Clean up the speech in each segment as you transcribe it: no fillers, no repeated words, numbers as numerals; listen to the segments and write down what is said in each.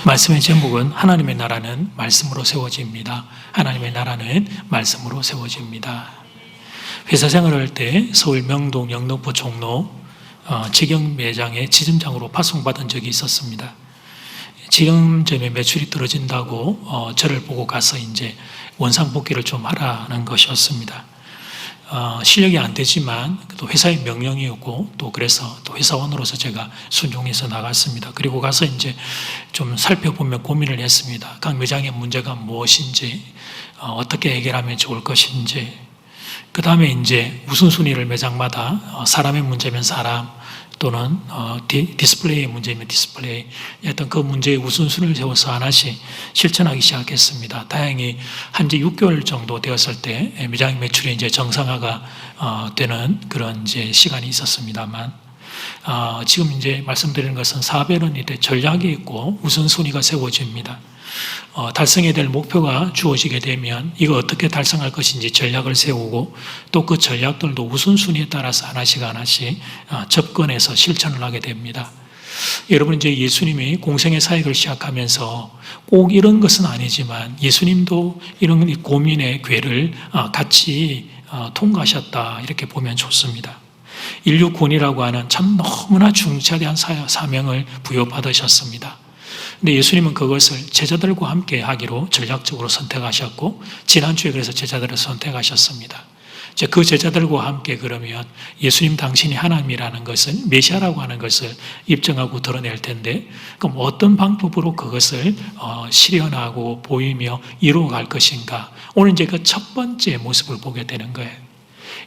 말씀의 제목은 하나님의 나라는 말씀으로 세워집니다. 하나님의 나라는 말씀으로 세워집니다. 회사 생활할 때 서울 명동 영등포 종로 직영 매장의 지점장으로 파송받은 적이 있었습니다. 지점점의 매출이 떨어진다고 저를 보고 가서 이제 원상복귀를 좀 하라는 것이었습니다. 실력이 안 되지만 또 회사의 명령이었고 또 그래서 또 회사원으로서 제가 순종해서 나갔습니다. 그리고 가서 이제 좀 살펴보며 고민을 했습니다. 각 매장의 문제가 무엇인지, 어떻게 해결하면 좋을 것인지, 그 다음에 이제 우선순위를 매장마다 사람의 문제면 사람, 또는 디스플레이의 문제면 디스플레이, 어떤 그 문제의 우선순위를 세워서 하나씩 실천하기 시작했습니다. 다행히 한지 6개월 정도 되었을 때 매장 매출이 이제 정상화가 되는 그런 이제 시간이 있었습니다만, 지금 이제 말씀드리는 것은 사업에는 이제 전략이 있고 우선순위가 세워집니다. 달성해야 될 목표가 주어지게 되면 이거 어떻게 달성할 것인지 전략을 세우고 또 그 전략들도 우선순위에 따라서 하나씩 접근해서 실천을 하게 됩니다. 여러분, 이제 예수님이 공생의 사역을 시작하면서 꼭 이런 것은 아니지만 예수님도 이런 고민의 궤를 같이 통과하셨다, 이렇게 보면 좋습니다. 인류 구원이라고 하는 참 너무나 중차대한 사명을 부여받으셨습니다. 근데 예수님은 그것을 제자들과 함께 하기로 전략적으로 선택하셨고, 지난주에 그래서 제자들을 선택하셨습니다. 이제 그 제자들과 함께 그러면 예수님 당신이 하나님이라는 것을, 메시아라고 하는 것을 입증하고 드러낼 텐데, 그럼 어떤 방법으로 그것을 실현하고 보이며 이루어갈 것인가? 오늘 이제 그 첫 번째 모습을 보게 되는 거예요.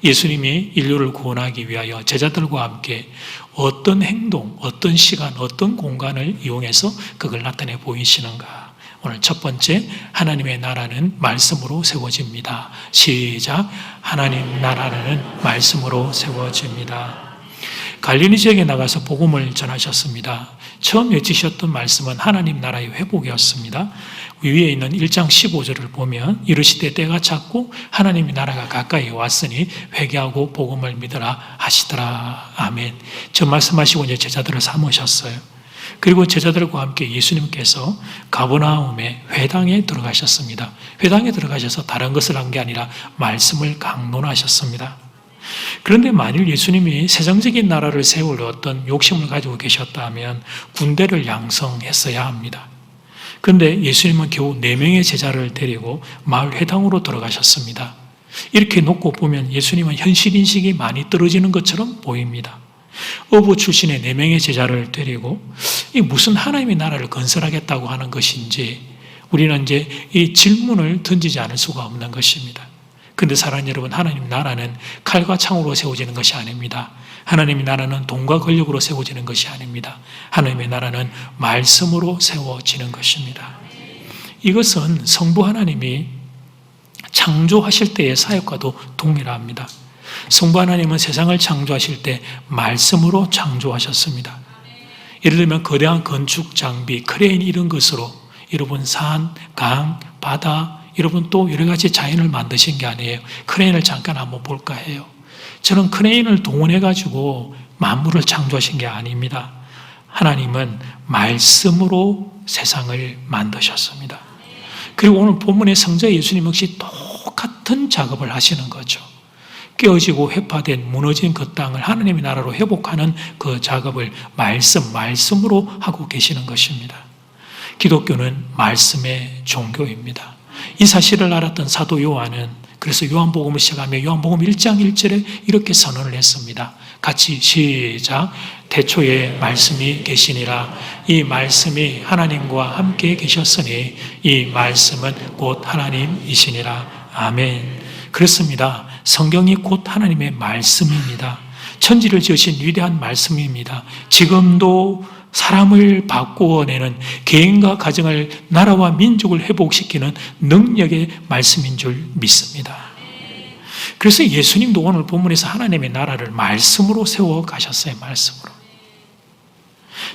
예수님이 인류를 구원하기 위하여 제자들과 함께 어떤 행동, 어떤 시간, 어떤 공간을 이용해서 그걸 나타내 보이시는가? 오늘 첫 번째, 하나님의 나라는 말씀으로 세워집니다. 시작. 하나님 나라는 말씀으로 세워집니다. 갈릴리 지역에 나가서 복음을 전하셨습니다. 처음 외치셨던 말씀은 하나님 나라의 회복이었습니다. 위에 있는 1장 15절을 보면 이르시되 때가 찼고 하나님의 나라가 가까이 왔으니 회개하고 복음을 믿으라 하시더라. 아멘. 저 말씀하시고 이제 제자들을 삼으셨어요. 그리고 제자들과 함께 예수님께서 가버나움의 회당에 들어가셨습니다. 회당에 들어가셔서 다른 것을 한 게 아니라 말씀을 강론하셨습니다. 그런데 만일 예수님이 세상적인 나라를 세울 어떤 욕심을 가지고 계셨다면 군대를 양성했어야 합니다. 그런데 예수님은 겨우 4명의 제자를 데리고 마을 회당으로 들어가셨습니다. 이렇게 놓고 보면 예수님은 현실인식이 많이 떨어지는 것처럼 보입니다. 어부 출신의 4명의 제자를 데리고 이 무슨 하나님의 나라를 건설하겠다고 하는 것인지 우리는 이제 이 질문을 던지지 않을 수가 없는 것입니다. 그런데 사랑하는 여러분, 하나님 나라는 칼과 창으로 세워지는 것이 아닙니다. 하나님의 나라는 돈과 권력으로 세워지는 것이 아닙니다. 하나님의 나라는 말씀으로 세워지는 것입니다. 이것은 성부 하나님이 창조하실 때의 사역과도 동일합니다. 성부 하나님은 세상을 창조하실 때 말씀으로 창조하셨습니다. 예를 들면 거대한 건축 장비, 크레인 이런 것으로 여러분 산, 강, 바다, 여러분 또 여러 가지 자연을 만드신 게 아니에요. 크레인을 잠깐 한번 볼까 해요. 저는 크레인을 동원해가지고 만물을 창조하신 게 아닙니다. 하나님은 말씀으로 세상을 만드셨습니다. 그리고 오늘 본문의 성자 예수님 역시 똑같은 작업을 하시는 거죠. 깨어지고 회파된 무너진 그 땅을 하나님의 나라로 회복하는 그 작업을 말씀으로 하고 계시는 것입니다. 기독교는 말씀의 종교입니다. 이 사실을 알았던 사도 요한은 그래서 요한복음을 시작하며 요한복음 1장 1절에 이렇게 선언을 했습니다. 같이 시작. 태초에 말씀이 계시니라. 이 말씀이 하나님과 함께 계셨으니 이 말씀은 곧 하나님이시니라. 아멘. 그렇습니다. 성경이 곧 하나님의 말씀입니다. 천지를 지으신 위대한 말씀입니다. 지금도 사람을 바꾸어내는 개인과 가정을, 나라와 민족을 회복시키는 능력의 말씀인 줄 믿습니다. 그래서 예수님도 오늘 본문에서 하나님의 나라를 말씀으로 세워가셨어요. 말씀으로.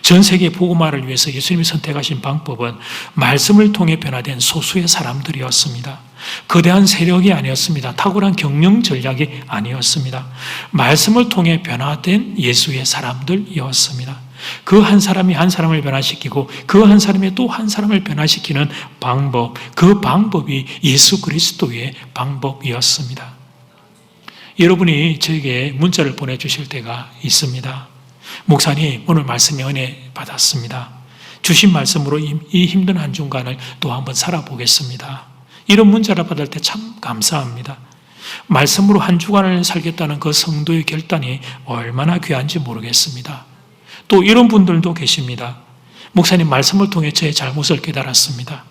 전 세계 복음화를 위해서 예수님이 선택하신 방법은 말씀을 통해 변화된 소수의 사람들이었습니다. 거대한 세력이 아니었습니다. 탁월한 경영 전략이 아니었습니다. 말씀을 통해 변화된 예수의 사람들이었습니다. 그 한 사람이 한 사람을 변화시키고 그 한 사람이 또 한 사람을 변화시키는 방법, 그 방법이 예수 그리스도의 방법이었습니다. 여러분이 저에게 문자를 보내주실 때가 있습니다. 목사님, 오늘 말씀에 은혜 받았습니다. 주신 말씀으로 이 힘든 한 중간을 또 한번 살아보겠습니다. 이런 문자를 받을 때 참 감사합니다. 말씀으로 한 주간을 살겠다는 그 성도의 결단이 얼마나 귀한지 모르겠습니다. 또 이런 분들도 계십니다. 목사님, 말씀을 통해 저의 잘못을 깨달았습니다.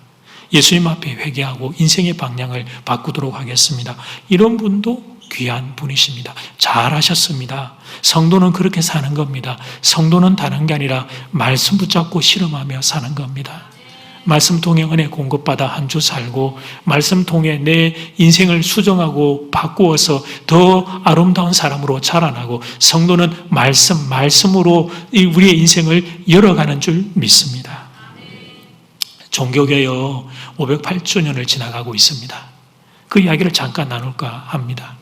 예수님 앞에 회개하고 인생의 방향을 바꾸도록 하겠습니다. 이런 분도 귀한 분이십니다. 잘하셨습니다. 성도는 그렇게 사는 겁니다. 성도는 다른 게 아니라 말씀 붙잡고 실험하며 사는 겁니다. 말씀 통해 은혜 공급받아 한 주 살고, 말씀 통해 내 인생을 수정하고 바꾸어서 더 아름다운 사람으로 자라나고, 성도는 말씀으로 우리의 인생을 열어가는 줄 믿습니다. 종교개혁 508주년을 지나가고 있습니다. 그 이야기를 잠깐 나눌까 합니다.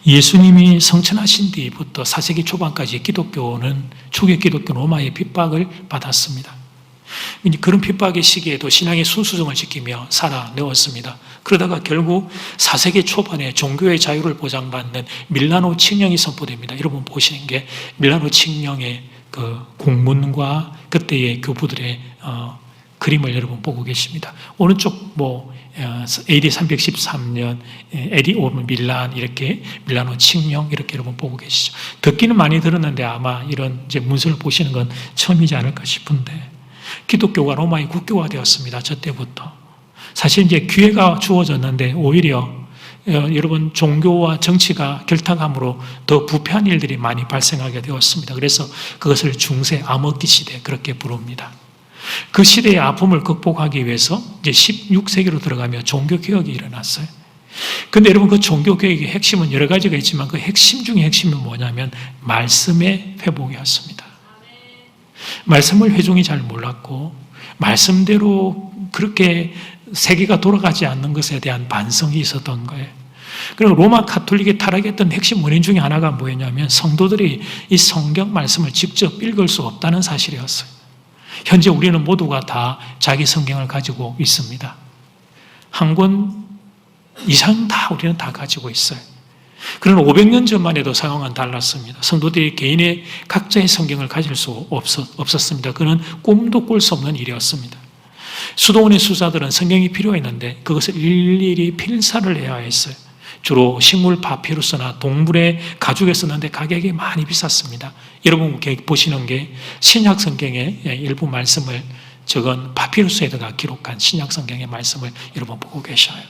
예수님이 성천하신 뒤부터 4세기 초반까지 초기 기독교는 로마의 핍박을 받았습니다. 그런 핍박의 시기에도 신앙의 순수성을 지키며 살아내었습니다. 그러다가 결국 4세기 초반에 종교의 자유를 보장받는 밀라노 칙령이 선포됩니다. 여러분 보시는 게 밀라노 칙령의 그 공문과 그때의 교부들의 그림을 여러분 보고 계십니다. 오른쪽 AD 313년 에디 오브 밀란, 이렇게 밀라노 칙령 이렇게 여러분 보고 계시죠. 듣기는 많이 들었는데 아마 이런 이제 문서를 보시는 건 처음이지 않을까 싶은데, 기독교가 로마의 국교가 되었습니다. 저 때부터. 사실 이제 기회가 주어졌는데 오히려 여러분 종교와 정치가 결탁함으로 더 부패한 일들이 많이 발생하게 되었습니다. 그래서 그것을 중세 암흑기 시대 그렇게 부릅니다. 그 시대의 아픔을 극복하기 위해서 이제 16세기로 들어가며 종교개혁이 일어났어요. 근데 여러분 그 종교개혁의 핵심은 여러 가지가 있지만 그 핵심 중에 핵심은 뭐냐면 말씀의 회복이었습니다. 말씀을 회중이 잘 몰랐고 말씀대로 그렇게 세계가 돌아가지 않는 것에 대한 반성이 있었던 거예요. 그리고 로마 가톨릭이 타락했던 핵심 원인 중에 하나가 뭐였냐면 성도들이 이 성경 말씀을 직접 읽을 수 없다는 사실이었어요. 현재 우리는 모두가 다 자기 성경을 가지고 있습니다. 한 권 이상 다 우리는 다 가지고 있어요. 그러나 500년 전만 해도 상황은 달랐습니다. 성도들이 개인의 각자의 성경을 가질 수 없었습니다. 그는 꿈도 꿀 수 없는 일이었습니다. 수도원의 수사들은 성경이 필요했는데 그것을 일일이 필사를 해야 했어요. 주로 식물 파피루스나 동물의 가죽에 썼는데 가격이 많이 비쌌습니다. 여러분 보시는 게 신약 성경의 일부 말씀을 적은 파피루스에다가 기록한 신약 성경의 말씀을 여러분 보고 계셔요.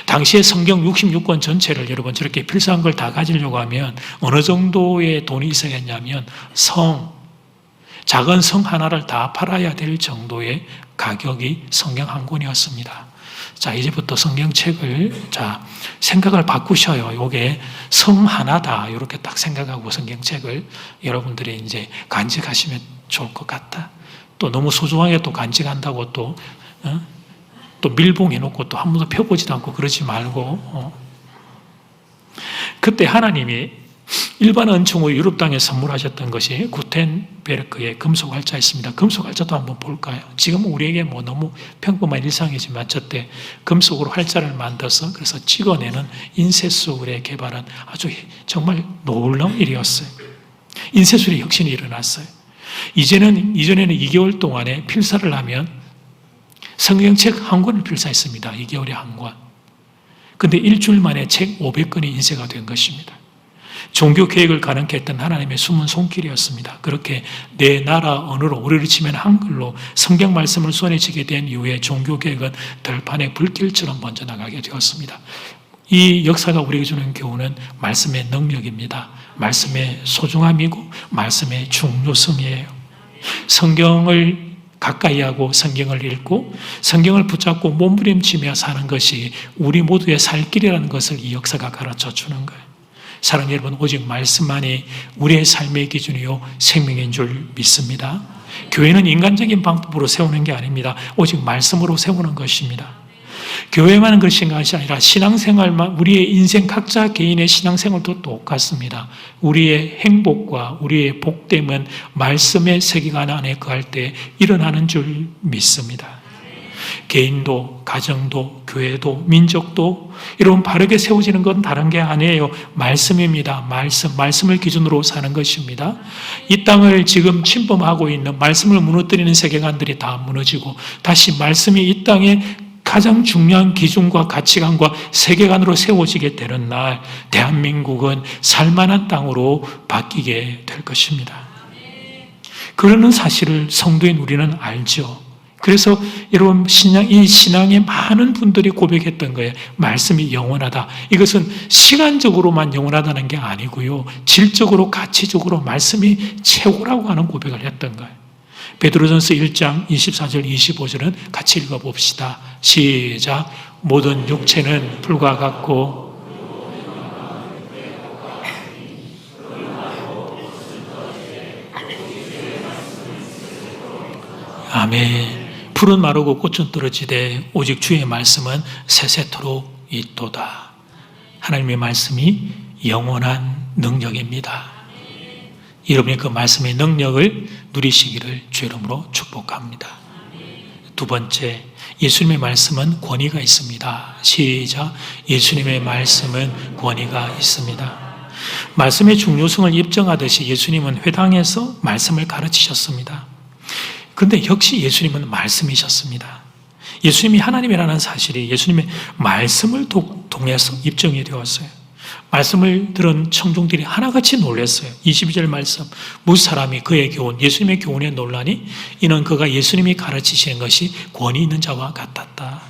당시에 성경 66권 전체를 여러분 저렇게 필사한 걸 다 가지려고 하면 어느 정도의 돈이 있어야 했냐면 작은 성 하나를 다 팔아야 될 정도의 가격이 성경 한 권이었습니다. 자, 이제부터 성경책을 생각을 바꾸셔요. 요게 성 하나다. 이렇게 딱 생각하고 성경책을 여러분들이 이제 간직하시면 좋을 것 같다. 또 너무 소중하게 또 간직한다고 또 밀봉해놓고 또 한 번도 펴보지도 않고 그러지 말고, 그때 하나님이 일반 은총으로 유럽 땅에 선물하셨던 것이 구텐베르크의 금속 활자였습니다. 금속 활자도 한번 볼까요? 지금 우리에게 너무 평범한 일상이지만 저때 금속으로 활자를 만들어서 그래서 찍어내는 인쇄술에 개발한 아주 정말 놀라운 일이었어요. 인쇄술의 혁신이 일어났어요. 이전에는 2개월 동안에 필사를 하면 성경책 한 권을 필사했습니다. 2개월에 한 권. 근데 일주일 만에 책 500권이 인쇄가 된 것입니다. 종교 계획을 가능케 했던 하나님의 숨은 손길이었습니다. 그렇게 내 나라 언어로 우리를 치면 한글로 성경 말씀을 손에 쥐게 된 이후에 종교 계획은 들판의 불길처럼 번져나가게 되었습니다. 이 역사가 우리에게 주는 교훈은 말씀의 능력입니다. 말씀의 소중함이고 말씀의 중요성이에요. 성경을 가까이 하고 성경을 읽고 성경을 붙잡고 몸부림치며 사는 것이 우리 모두의 살 길이라는 것을 이 역사가 가르쳐 주는 거예요. 사랑하는 여러분, 오직 말씀만이 우리의 삶의 기준이요 생명인 줄 믿습니다. 교회는 인간적인 방법으로 세우는 게 아닙니다. 오직 말씀으로 세우는 것입니다. 교회만 그런 것이 아니라 신앙생활만, 우리의 인생 각자 개인의 신앙생활도 똑같습니다. 우리의 행복과 우리의 복됨은 말씀의 세계관 안에 거할 때 일어나는 줄 믿습니다. 개인도, 가정도, 교회도, 민족도 여러분 바르게 세워지는 건 다른 게 아니에요. 말씀입니다. 말씀을 기준으로 사는 것입니다. 이 땅을 지금 침범하고 있는 말씀을 무너뜨리는 세계관들이 다 무너지고 다시 말씀이 이 땅에 가장 중요한 기준과 가치관과 세계관으로 세워지게 되는 날, 대한민국은 살만한 땅으로 바뀌게 될 것입니다. 그러는 사실을 성도인 우리는 알죠. 그래서 여러분 이 신앙의 많은 분들이 고백했던 거예요. 말씀이 영원하다. 이것은 시간적으로만 영원하다는 게 아니고요. 질적으로 가치적으로 말씀이 최고라고 하는 고백을 했던 거예요. 베드로전서 1장 24절 25절은 같이 읽어봅시다. 시작. 모든 육체는 불과 같고 아멘. 풀은 마르고 꽃은 떨어지되 오직 주의 말씀은 세세토록 있도다. 하나님의 말씀이 영원한 능력입니다. 여러분이 그 말씀의 능력을 누리시기를 주 이름으로 축복합니다. 두 번째, 예수님의 말씀은 권위가 있습니다. 시작. 예수님의 말씀은 권위가 있습니다. 말씀의 중요성을 입증하듯이 예수님은 회당에서 말씀을 가르치셨습니다. 그런데 역시 예수님은 말씀이셨습니다. 예수님이 하나님이라는 사실이 예수님의 말씀을 통해서 입증이 되었어요. 말씀을 들은 청중들이 하나같이 놀랐어요. 22절 말씀, 무사람이 그의 교훈, 예수님의 교훈에 놀라니 이는 그가 예수님이 가르치시는 것이 권위 있는 자와 같았다.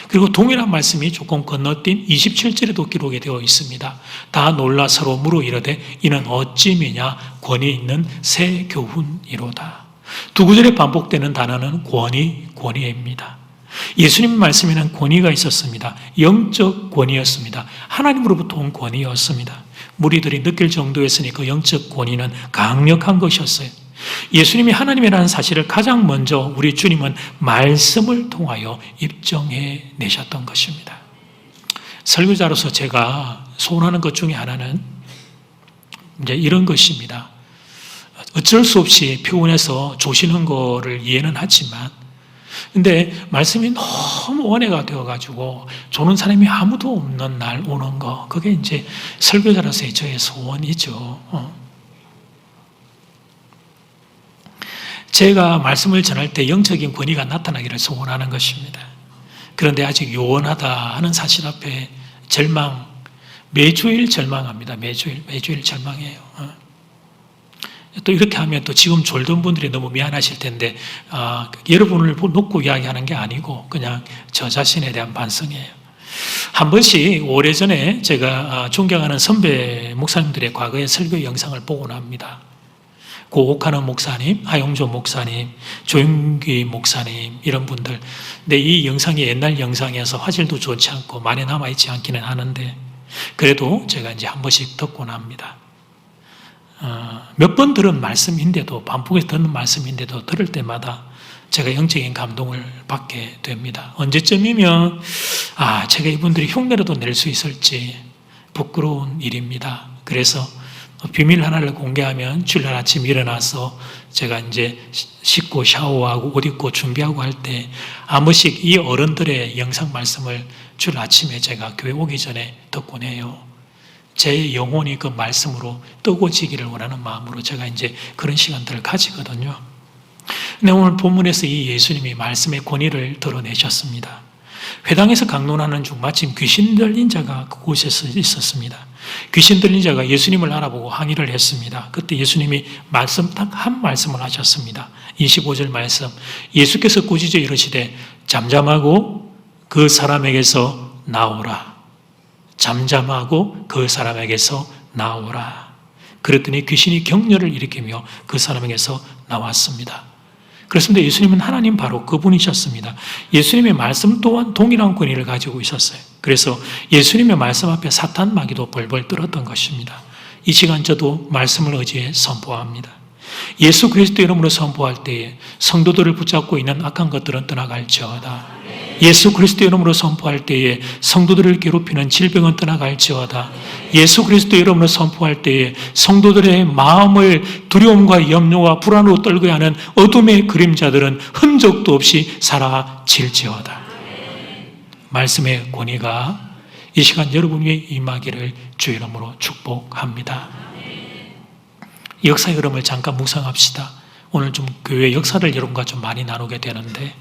그리고 동일한 말씀이 조금 건너뛴 27절에도 기록이 되어 있습니다. 다 놀라 서로 물어 이르되 이는 어찌미냐 권위 있는 새 교훈이로다. 두 구절에 반복되는 단어는 권위입니다. 예수님 말씀에는 권위가 있었습니다. 영적 권위였습니다. 하나님으로부터 온 권위였습니다. 무리들이 느낄 정도였으니 그 영적 권위는 강력한 것이었어요. 예수님이 하나님이라는 사실을 가장 먼저 우리 주님은 말씀을 통하여 입증해 내셨던 것입니다. 설교자로서 제가 소원하는 것 중에 하나는 이제 이런 것입니다. 어쩔 수 없이 피곤해서 조시는 거를 이해는 하지만 근데 말씀이 너무 원해가 되어가지고 조는 사람이 아무도 없는 날 오는 거, 그게 이제 설교자로서의 저의 소원이죠. 제가 말씀을 전할 때 영적인 권위가 나타나기를 소원하는 것입니다. 그런데 아직 요원하다 하는 사실 앞에 매주일 절망합니다. 매주일 절망해요. 또 이렇게 하면 또 지금 졸던 분들이 너무 미안하실 텐데 여러분을 놓고 이야기하는 게 아니고 그냥 저 자신에 대한 반성이에요. 한 번씩 오래전에 제가 존경하는 선배 목사님들의 과거의 설교 영상을 보고 납니다. 고 옥하는 목사님, 하용조 목사님, 조영기 목사님 이런 분들. 근데 이 영상이 옛날 영상이어서 화질도 좋지 않고 많이 남아있지 않기는 하는데 그래도 제가 이제 한 번씩 듣고 납니다. 몇 번 들은 말씀인데도 반복해서 듣는 말씀인데도 들을 때마다 제가 영적인 감동을 받게 됩니다. 언제쯤이면 제가 이분들이 흉내라도 낼 수 있을지 부끄러운 일입니다. 그래서 비밀 하나를 공개하면 주일날 아침 일어나서 제가 이제 씻고 샤워하고 옷 입고 준비하고 할 때 한 번씩 이 어른들의 영상 말씀을 주일 아침에 제가 교회 오기 전에 듣곤 해요. 제 영혼이 그 말씀으로 뜨거워지기를 원하는 마음으로 제가 이제 그런 시간들을 가지거든요. 근데 오늘 본문에서 이 예수님이 말씀의 권위를 드러내셨습니다. 회당에서 강론하는 중 마침 귀신 들린 자가 그곳에서 있었습니다. 귀신 들린 자가 예수님을 알아보고 항의를 했습니다. 그때 예수님이 딱 한 말씀을 하셨습니다. 25절 말씀, 예수께서 꾸짖어 이르시되 잠잠하고 그 사람에게서 나오라. 잠잠하고 그 사람에게서 나오라. 그랬더니 귀신이 격렬을 일으키며 그 사람에게서 나왔습니다. 그렇습니다. 예수님은 하나님 바로 그분이셨습니다. 예수님의 말씀 또한 동일한 권위를 가지고 있었어요. 그래서 예수님의 말씀 앞에 사탄 마귀도 벌벌 떨었던 것입니다. 이 시간 저도 말씀을 의지해 선포합니다. 예수 그리스도 이름으로 선포할 때에 성도들을 붙잡고 있는 악한 것들은 떠나갈지어다. 예수 그리스도 이름으로 선포할 때에 성도들을 괴롭히는 질병은 떠나갈지어다. 예수 그리스도 이름으로 선포할 때에 성도들의 마음을 두려움과 염려와 불안으로 떨게 하는 어둠의 그림자들은 흔적도 없이 사라질지어다. 말씀의 권위가 이 시간 여러분 위에 임하기를 주 이름으로 축복합니다. 역사의 흐름을 잠깐 묵상합시다. 오늘 좀 교회 역사를 여러분과 좀 많이 나누게 되는데,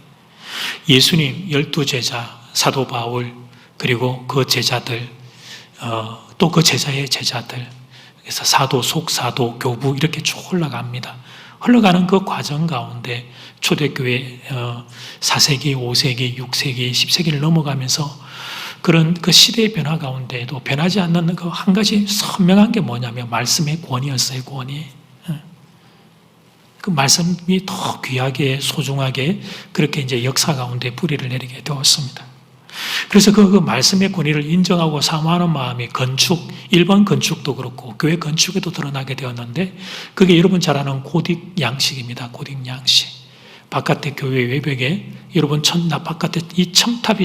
예수님 12제자 사도 바울, 그리고 그 제자들, 또 그 제자의 제자들, 그래서 사도, 속사도, 교부 이렇게 쭉 흘러갑니다. 흘러가는 그 과정 가운데 초대교회 4세기, 5세기, 6세기, 10세기를 넘어가면서 그런 그 시대의 변화 가운데에도 변하지 않는 그 한 가지 선명한 게 뭐냐면 말씀의 권위였어요. 권위. 그 말씀이 더 귀하게 소중하게 그렇게 이제 역사 가운데 뿌리를 내리게 되었습니다. 그래서 그 말씀의 권위를 인정하고 사모하는 마음이 건축, 일반 건축도 그렇고 교회 건축에도 드러나게 되었는데, 그게 여러분 잘 아는 고딕 양식입니다. 고딕 양식. 바깥에 교회 외벽에 여러분 바깥에 이 첨탑이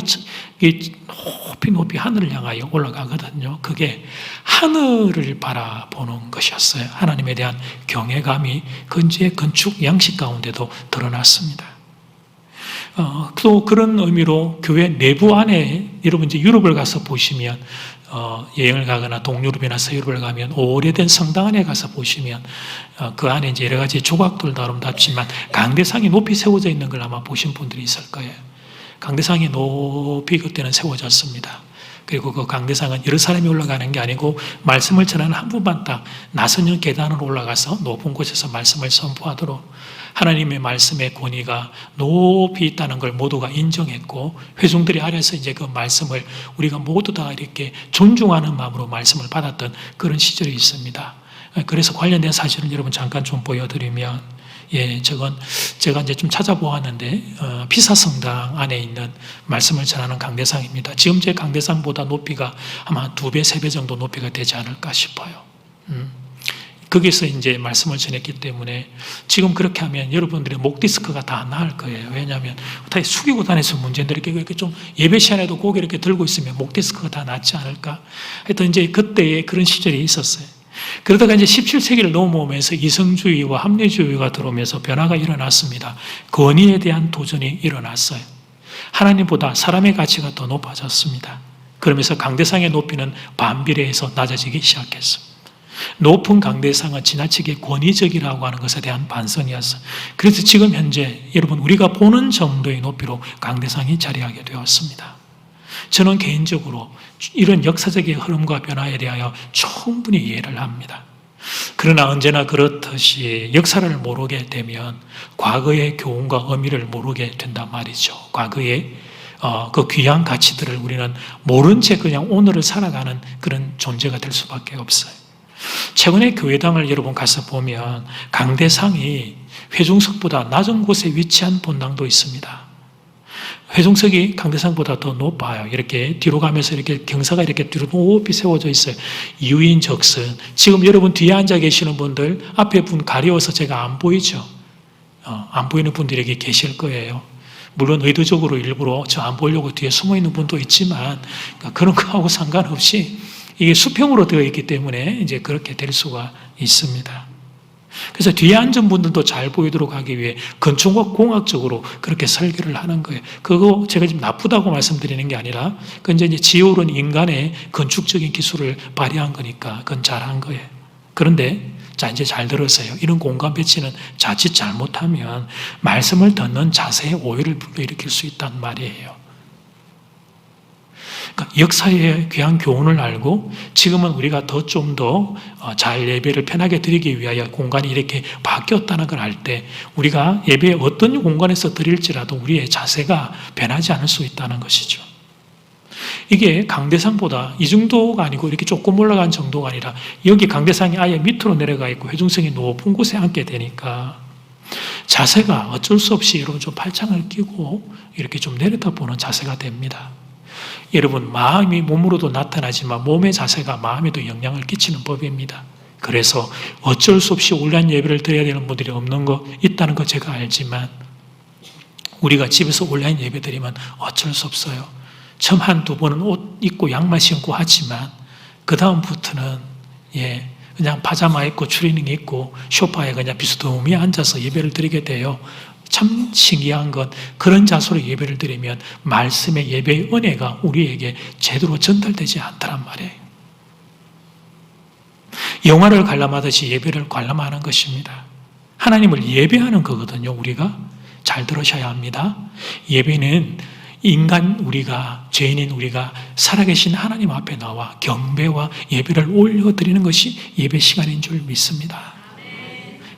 높이 하늘을 향하여 올라가거든요. 그게 하늘을 바라보는 것이었어요. 하나님에 대한 경외감이 근지의 건축 양식 가운데도 드러났습니다. 또 그런 의미로 교회 내부 안에 여러분 이제 유럽을 가서 보시면 여행을 가거나 동유럽이나 서유럽을 가면 오래된 성당 안에 가서 보시면 그 안에 이제 여러 가지 조각들도 아름답지만 강대상이 높이 세워져 있는 걸 아마 보신 분들이 있을 거예요. 강대상이 높이 그때는 세워졌습니다. 그리고 그 강대상은 여러 사람이 올라가는 게 아니고 말씀을 전하는 한 분만 딱 나선형 계단으로 올라가서 높은 곳에서 말씀을 선포하도록 하나님의 말씀의 권위가 높이 있다는 걸 모두가 인정했고, 회중들이 아래서 이제 그 말씀을 우리가 모두 다 이렇게 존중하는 마음으로 말씀을 받았던 그런 시절이 있습니다. 그래서 관련된 사실을 여러분 잠깐 좀 보여드리면, 저건 제가 이제 좀 찾아보았는데 피사 성당 안에 있는 말씀을 전하는 강대상입니다. 지금 제 강대상보다 높이가 아마 2배, 3배 정도 높이가 되지 않을까 싶어요. 거기서 이제 말씀을 전했기 때문에 지금 그렇게 하면 여러분들의 목 디스크가 다 나을 거예요. 왜냐하면 다 숙이고 다녀서 문제인데 이렇게 좀 예배 시간에도 고개 이렇게 들고 있으면 목 디스크가 다 낫지 않을까? 하여튼 이제 그때에 그런 시절이 있었어요. 그러다가 이제 17세기를 넘어오면서 이성주의와 합리주의가 들어오면서 변화가 일어났습니다. 권위에 대한 도전이 일어났어요. 하나님보다 사람의 가치가 더 높아졌습니다. 그러면서 강대상의 높이는 반비례해서 낮아지기 시작했습니다. 높은 강대상은 지나치게 권위적이라고 하는 것에 대한 반성이었어요. 그래서 지금 현재 여러분 우리가 보는 정도의 높이로 강대상이 자리하게 되었습니다. 저는 개인적으로 이런 역사적인 흐름과 변화에 대하여 충분히 이해를 합니다. 그러나 언제나 그렇듯이 역사를 모르게 되면 과거의 교훈과 의미를 모르게 된단 말이죠. 과거의 그 귀한 가치들을 우리는 모른 채 그냥 오늘을 살아가는 그런 존재가 될 수밖에 없어요. 최근에 교회당을 여러분 가서 보면 강대상이 회중석보다 낮은 곳에 위치한 본당도 있습니다. 회중석이 강대상보다 더 높아요. 이렇게 뒤로 가면서 이렇게 경사가 이렇게 뒤로 높이 세워져 있어요. 유인적선. 지금 여러분 뒤에 앉아 계시는 분들 앞에 분 가려워서 제가 안 보이죠? 안 보이는 분들이 여기 계실 거예요. 물론 의도적으로 일부러 저 안 보이려고 뒤에 숨어 있는 분도 있지만 그런 거하고 상관없이 이게 수평으로 되어 있기 때문에 이제 그렇게 될 수가 있습니다. 그래서 뒤에 앉은 분들도 잘 보이도록 하기 위해 건축과 공학적으로 그렇게 설계를 하는 거예요. 그거 제가 지금 나쁘다고 말씀드리는 게 아니라 그건 이제 지혜로운 인간의 건축적인 기술을 발휘한 거니까 그건 잘한 거예요. 그런데 자 이제 잘 들으세요. 이런 공간 배치는 자칫 잘못하면 말씀을 듣는 자세에 오해를 불러일으킬 수 있단 말이에요. 그러니까 역사의 귀한 교훈을 알고 지금은 우리가 더 좀 더 잘 예배를 편하게 드리기 위하여 공간이 이렇게 바뀌었다는 걸 알 때 우리가 예배 어떤 공간에서 드릴지라도 우리의 자세가 변하지 않을 수 있다는 것이죠. 이게 강대상보다 이 정도가 아니고 이렇게 조금 올라간 정도가 아니라 여기 강대상이 아예 밑으로 내려가 있고 회중성이 높은 곳에 앉게 되니까 자세가 어쩔 수 없이 여러분 좀 팔짱을 끼고 이렇게 좀 내려다보는 자세가 됩니다. 여러분 마음이 몸으로도 나타나지만 몸의 자세가 마음에도 영향을 끼치는 법입니다. 그래서 어쩔 수 없이 온라인 예배를 드려야 되는 분들이 있다는 거 제가 알지만 우리가 집에서 온라인 예배 드리면 어쩔 수 없어요. 처음 한두 번은 옷 입고 양말 신고 하지만 그 다음부터는 그냥 파자마 입고 추리닝 입고 소파에 그냥 비스듬히 앉아서 예배를 드리게 돼요. 참 신기한 건 그런 자세로 예배를 드리면 말씀의 예배의 은혜가 우리에게 제대로 전달되지 않더란 말이에요. 영화를 관람하듯이 예배를 관람하는 것입니다. 하나님을 예배하는 거거든요. 우리가 잘 들으셔야 합니다. 예배는 인간 우리가, 죄인인 우리가 살아계신 하나님 앞에 나와 경배와 예배를 올려드리는 것이 예배 시간인 줄 믿습니다.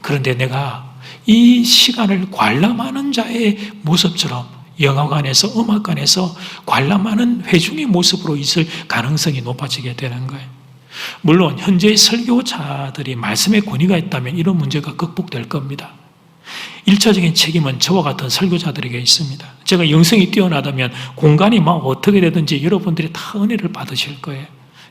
그런데 내가 이 시간을 관람하는 자의 모습처럼 영화관에서, 음악관에서 관람하는 회중의 모습으로 있을 가능성이 높아지게 되는 거예요. 물론 현재의 설교자들이 말씀의 권위가 있다면 이런 문제가 극복될 겁니다. 1차적인 책임은 저와 같은 설교자들에게 있습니다. 제가 영성이 뛰어나다면 공간이 막 어떻게 되든지 여러분들이 다 은혜를 받으실 거예요.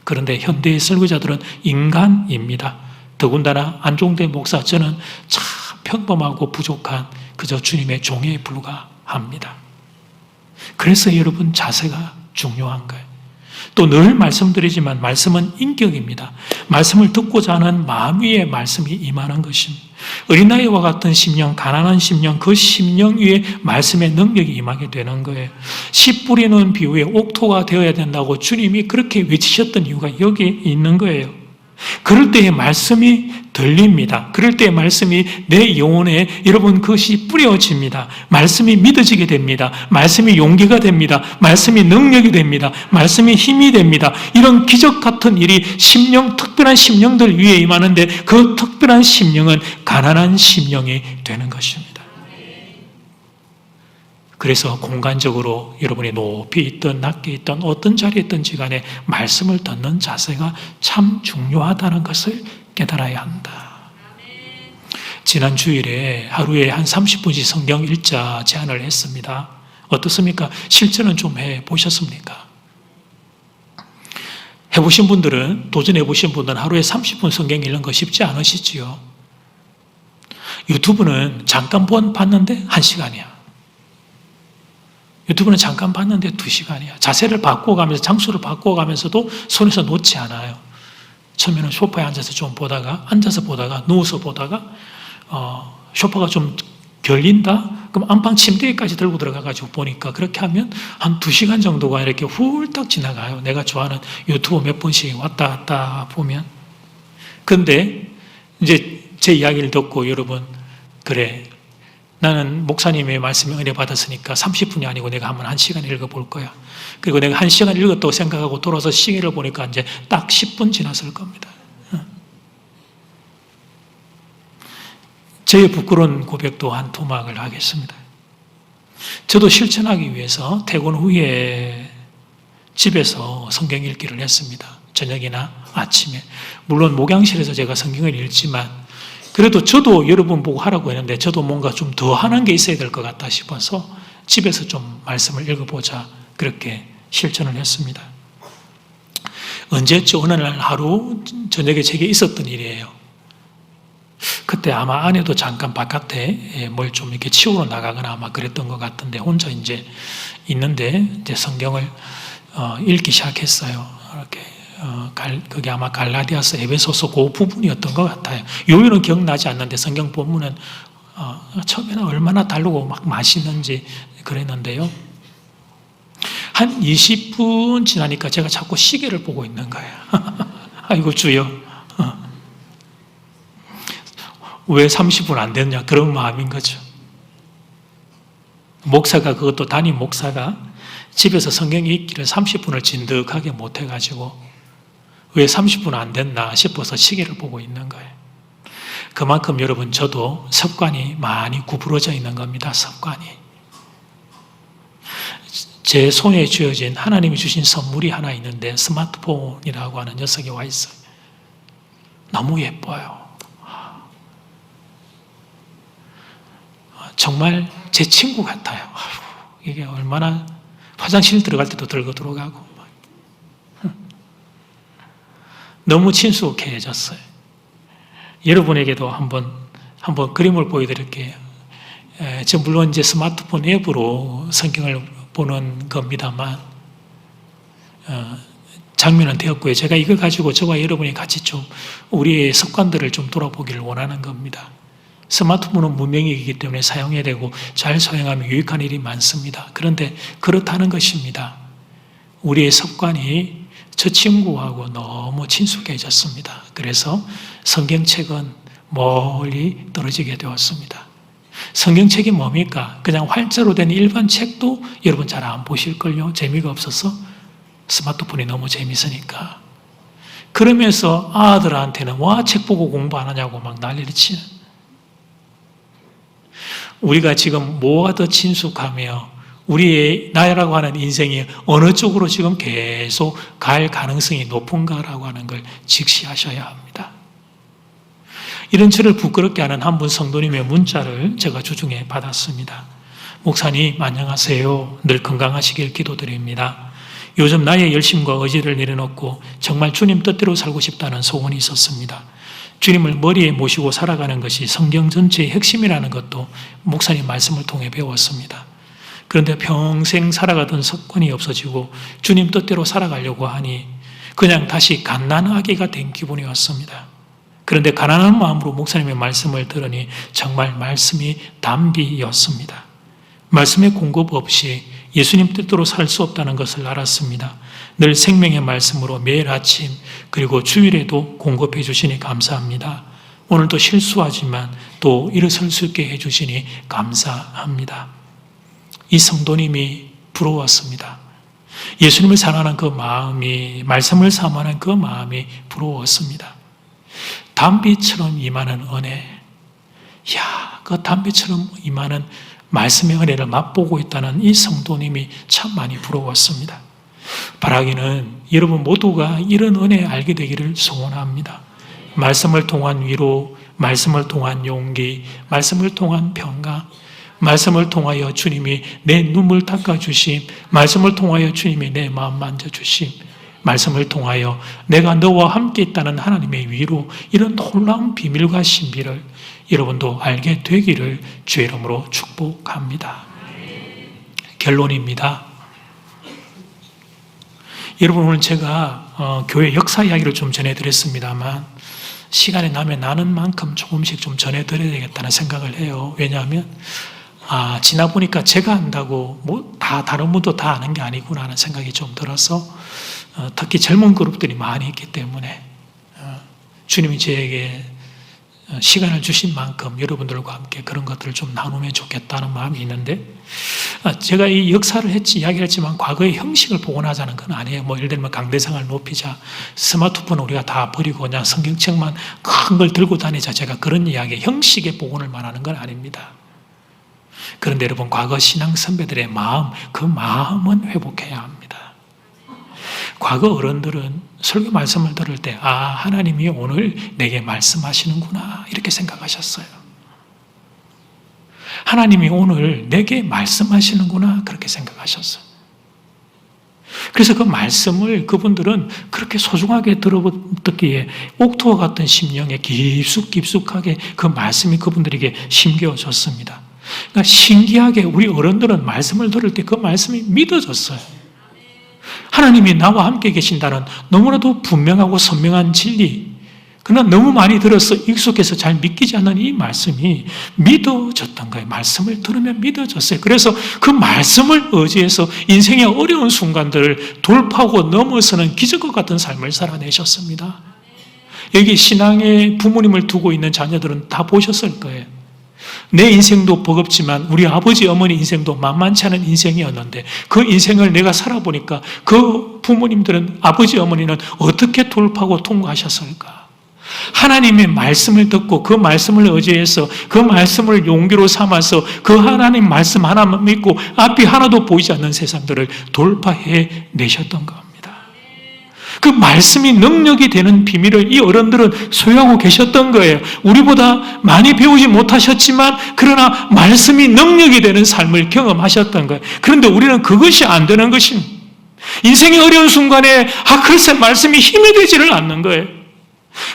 그런데 현대의 설교자들은 인간입니다. 더군다나 안종대 목사, 저는 참 평범하고 부족한 그저 주님의 종에 불과합니다. 그래서 여러분 자세가 중요한 거예요. 또 늘 말씀드리지만 말씀은 인격입니다. 말씀을 듣고자 하는 마음 위에 말씀이 임하는 것입니다. 어린아이와 같은 심령, 가난한 심령, 그 심령 위에 말씀의 능력이 임하게 되는 거예요. 씨 뿌리는 비유에 옥토가 되어야 된다고 주님이 그렇게 외치셨던 이유가 여기에 있는 거예요. 그럴 때의 말씀이 들립니다. 그럴 때의 말씀이 내 영혼에 여러분 그것이 뿌려집니다. 말씀이 믿어지게 됩니다. 말씀이 용기가 됩니다. 말씀이 능력이 됩니다. 말씀이 힘이 됩니다. 이런 기적 같은 일이 특별한 심령들 위에 임하는데 그 특별한 심령은 가난한 심령이 되는 것입니다. 그래서 공간적으로 여러분이 높이 있든 낮게 있든 어떤 자리에 있든지 간에 말씀을 듣는 자세가 참 중요하다는 것을 깨달아야 한다. 지난 주일에 하루에 한 30분씩 성경 읽자 제안을 했습니다. 어떻습니까? 실천은 좀 해보셨습니까? 해보신 분들은, 도전해보신 분들은 하루에 30분 성경 읽는 거 쉽지 않으시지요? 유튜브는 잠깐 봤는데 1시간이야. 유튜브는 잠깐 봤는데 2시간이야. 자세를 바꿔가면서, 장소를 바꿔가면서도 손에서 놓지 않아요. 처음에는 소파에 앉아서 좀 보다가, 누워서 보다가, 소파가 좀 결린다? 그럼 안방 침대까지 들고 들어가가지고 보니까 그렇게 하면 한 2시간 정도가 이렇게 훌딱 지나가요. 내가 좋아하는 유튜브 몇 번씩 왔다 갔다 보면. 근데 이제 제 이야기를 듣고 여러분, 그래, 나는 목사님의 말씀에 은혜 받았으니까 30분이 아니고 내가 한번 1시간 읽어볼 거야. 그리고 내가 1시간 읽었다고 생각하고 돌아서 시계를 보니까 이제 딱 10분 지났을 겁니다. 저의 부끄러운 고백도 한 토막을 하겠습니다. 저도 실천하기 위해서 퇴근 후에 집에서 성경 읽기를 했습니다. 저녁이나 아침에. 물론 목양실에서 제가 성경을 읽지만 그래도 저도 여러분 보고 하라고 했는데 저도 뭔가 좀 더 하는 게 있어야 될 것 같다 싶어서 집에서 좀 말씀을 읽어보자 그렇게 실천을 했습니다. 언제였죠? 어느 날 하루 저녁에 제게 있었던 일이에요. 그때 아마 아내도 잠깐 바깥에 뭘 좀 이렇게 치우러 나가거나 아마 그랬던 것 같은데 혼자 이제 있는데 이제 성경을 읽기 시작했어요. 이렇게 그게 아마 갈라디아서 에베소서 그 부분이었던 것 같아요. 요일은 기억나지 않는데 성경 본문은 처음에는 얼마나 다르고 막 맛있는지 그랬는데요. 한 20분 지나니까 제가 자꾸 시계를 보고 있는 거예요. 아이고 주여, 왜 30분 안 됐냐 그런 마음인 거죠. 목사가, 그것도 담임 목사가 집에서 성경 읽기를 30분을 진득하게 못해가지고 왜 30분 안 됐나 싶어서 시계를 보고 있는 거예요. 그만큼 여러분 저도 습관이 많이 구부러져 있는 겁니다. 습관이. 제 손에 쥐어진 하나님이 주신 선물이 하나 있는데 스마트폰이라고 하는 녀석이 와 있어요. 너무 예뻐요. 정말 제 친구 같아요. 이게 얼마나, 화장실 들어갈 때도 들고 들어가고 너무 친숙해졌어요. 여러분에게도 한번 그림을 보여드릴게요. 저 물론 이제 스마트폰 앱으로 성경을 보는 겁니다만 장면은 되었고요. 제가 이거 가지고 저와 여러분이 같이 좀 우리의 습관들을 좀 돌아보기를 원하는 겁니다. 스마트폰은 문명이기 때문에 사용해야 되고 잘 사용하면 유익한 일이 많습니다. 그런데 그렇다는 것입니다. 우리의 습관이 저 친구하고 너무 친숙해졌습니다. 그래서 성경책은 멀리 떨어지게 되었습니다. 성경책이 뭡니까? 그냥 활자로 된 일반 책도 여러분 잘 안 보실걸요? 재미가 없어서 스마트폰이 너무 재밌으니까. 그러면서 아들한테는 와, 책 보고 공부 안 하냐고 막 난리를 치는. 우리가 지금 뭐가 더 친숙하며 우리의 나라고 하는 인생이 어느 쪽으로 지금 계속 갈 가능성이 높은가라고 하는 걸 직시하셔야 합니다. 이런 저를 부끄럽게 하는 한 분 성도님의 문자를 제가 주중에 받았습니다. 목사님 안녕하세요. 늘 건강하시길 기도드립니다. 요즘 나의 열심과 의지를 내려놓고 정말 주님 뜻대로 살고 싶다는 소원이 있었습니다. 주님을 머리에 모시고 살아가는 것이 성경 전체의 핵심이라는 것도 목사님 말씀을 통해 배웠습니다. 그런데 평생 살아가던 습관이 없어지고 주님 뜻대로 살아가려고 하니 그냥 다시 갓난아기가 된 기분이 왔습니다. 그런데 가난한 마음으로 목사님의 말씀을 들으니 정말 말씀이 단비였습니다. 말씀의 공급 없이 예수님 뜻대로 살 수 없다는 것을 알았습니다. 늘 생명의 말씀으로 매일 아침 그리고 주일에도 공급해 주시니 감사합니다. 오늘도 실수하지만 또 일어설 수 있게 해 주시니 감사합니다. 이 성도님이 부러웠습니다. 예수님을 사랑하는 그 마음이, 말씀을 사모하는 그 마음이 부러웠습니다. 단비처럼 임하는 은혜, 그 단비처럼 임하는 말씀의 은혜를 맛보고 있다는 이 성도님이 참 많이 부러웠습니다. 바라기는 여러분 모두가 이런 은혜 알게 되기를 소원합니다. 말씀을 통한 위로, 말씀을 통한 용기, 말씀을 통한 평강, 말씀을 통하여 주님이 내 눈물 닦아주심, 말씀을 통하여 주님이 내 마음 만져주심, 말씀을 통하여 내가 너와 함께 있다는 하나님의 위로, 이런 놀라운 비밀과 신비를 여러분도 알게 되기를 주의 이름으로 축복합니다. 결론입니다. 여러분 오늘 제가 교회 역사 이야기를 좀 전해드렸습니다만 시간이 나면 나는 만큼 조금씩 좀 전해드려야 되겠다는 생각을 해요. 왜냐하면 지나보니까 제가 안다고 다른 분도 다 아는 게 아니구나 하는 생각이 좀 들어서 특히 젊은 그룹들이 많이 있기 때문에 주님이 저에게 시간을 주신 만큼 여러분들과 함께 그런 것들을 좀 나누면 좋겠다는 마음이 있는데 제가 이 역사를 이야기를 했지만 과거의 형식을 복원하자는 건 아니에요. 예를 들면 강대상을 높이자, 스마트폰 우리가 다 버리고 그냥 성경책만 큰 걸 들고 다니자, 제가 그런 이야기, 형식의 복원을 말하는 건 아닙니다. 그런데 여러분 과거 신앙 선배들의 마음, 그 마음은 회복해야 합니다. 과거 어른들은 설교 말씀을 들을 때 하나님이 오늘 내게 말씀하시는구나 이렇게 생각하셨어요. 하나님이 오늘 내게 말씀하시는구나 그렇게 생각하셨어요. 그래서 그 말씀을 그분들은 그렇게 소중하게 들었기에 옥토와 같은 심령에 깊숙하게 그 말씀이 그분들에게 심겨졌습니다. 그러니까 신기하게 우리 어른들은 말씀을 들을 때 그 말씀이 믿어졌어요. 하나님이 나와 함께 계신다는 너무나도 분명하고 선명한 진리, 그러나 너무 많이 들어서 익숙해서 잘 믿기지 않는 이 말씀이 믿어졌던 거예요. 말씀을 들으면 믿어졌어요. 그래서 그 말씀을 의지해서 인생의 어려운 순간들을 돌파하고 넘어서는 기적과 같은 삶을 살아내셨습니다. 여기 신앙의 부모님을 두고 있는 자녀들은 다 보셨을 거예요. 내 인생도 버겁지만 우리 아버지 어머니 인생도 만만치 않은 인생이었는데 그 인생을 내가 살아보니까 그 부모님들은, 아버지 어머니는 어떻게 돌파하고 통과하셨을까? 하나님의 말씀을 듣고 그 말씀을 의지해서 그 말씀을 용기로 삼아서 그 하나님 말씀 하나만 믿고 앞이 하나도 보이지 않는 세상들을 돌파해 내셨던 겁니다. 그 말씀이 능력이 되는 비밀을 이 어른들은 소유하고 계셨던 거예요. 우리보다 많이 배우지 못하셨지만 그러나 말씀이 능력이 되는 삶을 경험하셨던 거예요. 그런데 우리는 그것이 안 되는 것입니다. 인생의 어려운 순간에 글쎄 말씀이 힘이 되지를 않는 거예요.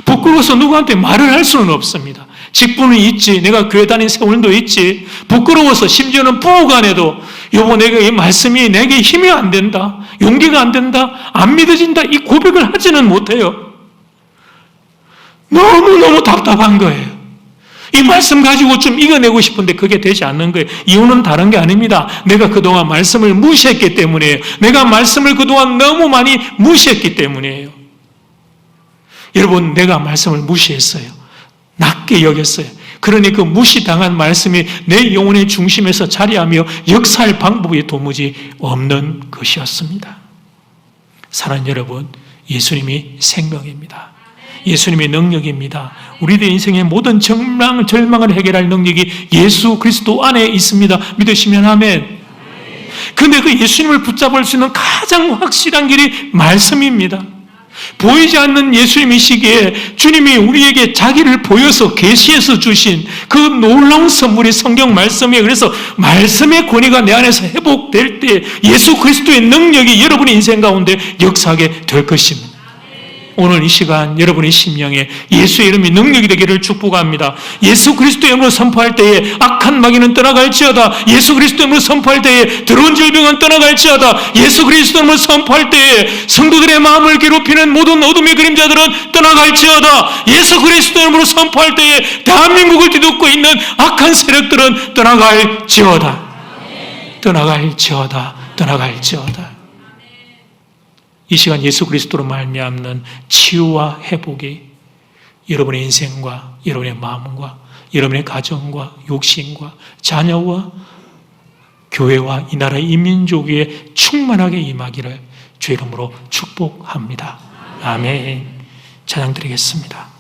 부끄러워서 누구한테 말을 할 수는 없습니다. 직분은 있지. 내가 교회 다닌 세월도 있지. 부끄러워서 심지어는 부부간에도 여보 내가 이 말씀이 내게 힘이 안 된다. 용기가 안 된다. 안 믿어진다. 이 고백을 하지는 못해요. 너무너무 답답한 거예요. 이 말씀 가지고 좀 이겨내고 싶은데 그게 되지 않는 거예요. 이유는 다른 게 아닙니다. 내가 그동안 말씀을 무시했기 때문이에요. 내가 말씀을 그동안 너무 많이 무시했기 때문이에요. 여러분, 내가 말씀을 무시했어요. 낮게 여겼어요. 그러니 그 무시당한 말씀이 내 영혼의 중심에서 자리하며 역사할 방법이 도무지 없는 것이었습니다. 사랑하는 여러분, 예수님이 생명입니다. 예수님의 능력입니다. 우리들 인생의 모든 절망을 해결할 능력이 예수 그리스도 안에 있습니다. 믿으시면 아멘. 그런데 그 예수님을 붙잡을 수 있는 가장 확실한 길이 말씀입니다. 보이지 않는 예수님이시기에 주님이 우리에게 자기를 보여서 계시해서 주신 그 놀라운 선물이 성경 말씀이에요. 그래서 말씀의 권위가 내 안에서 회복될 때 예수 그리스도의 능력이 여러분의 인생 가운데 역사하게 될 것입니다. 오늘 이 시간 여러분의 심령에 예수의 이름이 능력이 되기를 축복합니다. 예수 그리스도의 이름으로 선포할 때에 악한 마귀는 떠나갈지어다. 예수 그리스도의 이름으로 선포할 때에 더러운 질병은 떠나갈지어다. 예수 그리스도의 이름으로 선포할 때에 성도들의 마음을 괴롭히는 모든 어둠의 그림자들은 떠나갈지어다. 예수 그리스도의 이름으로 선포할 때에 대한민국을 뒤덮고 있는 악한 세력들은 떠나갈지어다. 떠나갈지어다. 떠나갈지어다. 이 시간 예수 그리스도로 말미암는 치유와 회복이 여러분의 인생과 여러분의 마음과 여러분의 가정과 육신과 자녀와 교회와 이 나라의 인민족에 충만하게 임하기를 주의 이름으로 축복합니다. 아멘. 찬양 드리겠습니다.